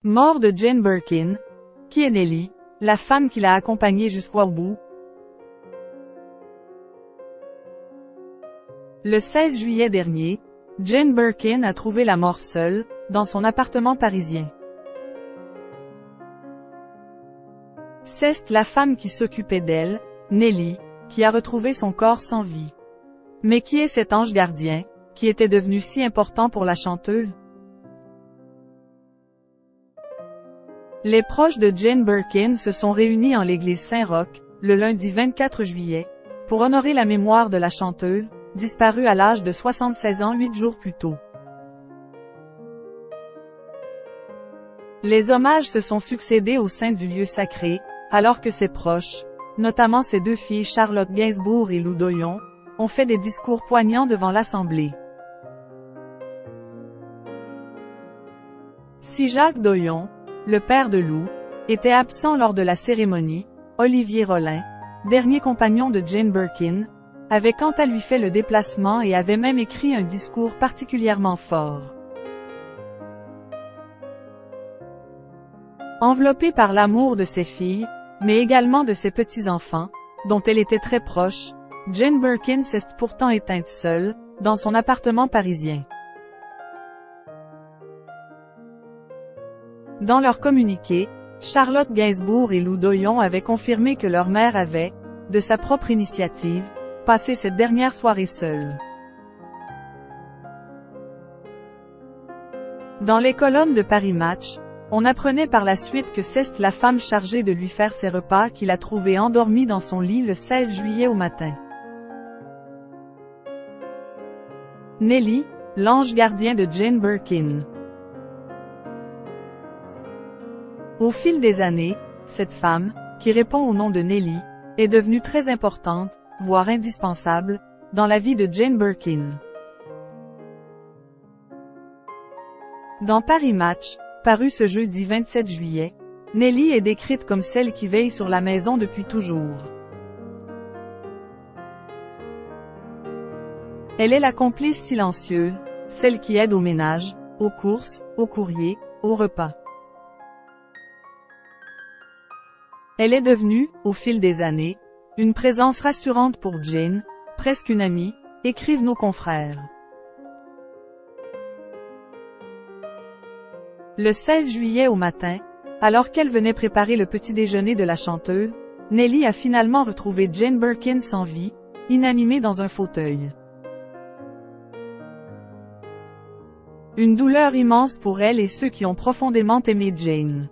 Mort de Jane Birkin. Qui est Nellie, la femme qui l'a accompagnée jusqu'au bout? Le 16 juillet dernier, Jane Birkin a trouvé la mort seule, dans son appartement parisien. C'est la femme qui s'occupait d'elle, Nellie, qui a retrouvé son corps sans vie. Mais qui est cet ange gardien, qui était devenu si important pour la chanteuse? Les proches de Jane Birkin se sont réunis en l'église Saint-Roch, le lundi 24 juillet, pour honorer la mémoire de la chanteuse, disparue à l'âge de 76 ans 8 jours plus tôt. Les hommages se sont succédés au sein du lieu sacré, alors que ses proches, notamment ses deux filles Charlotte Gainsbourg et Lou Doyon, ont fait des discours poignants devant l'Assemblée. Si Jacques Doyon, le père de Lou, était absent lors de la cérémonie, Olivier Rollin, dernier compagnon de Jane Birkin, avait quant à lui fait le déplacement et avait même écrit un discours particulièrement fort. Enveloppée par l'amour de ses filles, mais également de ses petits-enfants, dont elle était très proche, Jane Birkin s'est pourtant éteinte seule, dans son appartement parisien. Dans leur communiqué, Charlotte Gainsbourg et Lou Doyon avaient confirmé que leur mère avait, de sa propre initiative, passé cette dernière soirée seule. Dans les colonnes de Paris Match, on apprenait par la suite que c'est la femme chargée de lui faire ses repas qui l'a trouvée endormie dans son lit le 16 juillet au matin. Nellie, l'ange gardien de Jane Birkin. Au fil des années, cette femme, qui répond au nom de Nellie, est devenue très importante, voire indispensable, dans la vie de Jane Birkin. Dans Paris Match, paru ce jeudi 27 juillet, Nellie est décrite comme celle qui veille sur la maison depuis toujours. Elle est la complice silencieuse, celle qui aide au ménage, aux courses, au courrier, aux repas. Elle est devenue, au fil des années, une présence rassurante pour Jane, presque une amie, écrivent nos confrères. Le 16 juillet au matin, alors qu'elle venait préparer le petit déjeuner de la chanteuse, Nellie a finalement retrouvé Jane Birkin sans vie, inanimée dans un fauteuil. Une douleur immense pour elle et ceux qui ont profondément aimé Jane.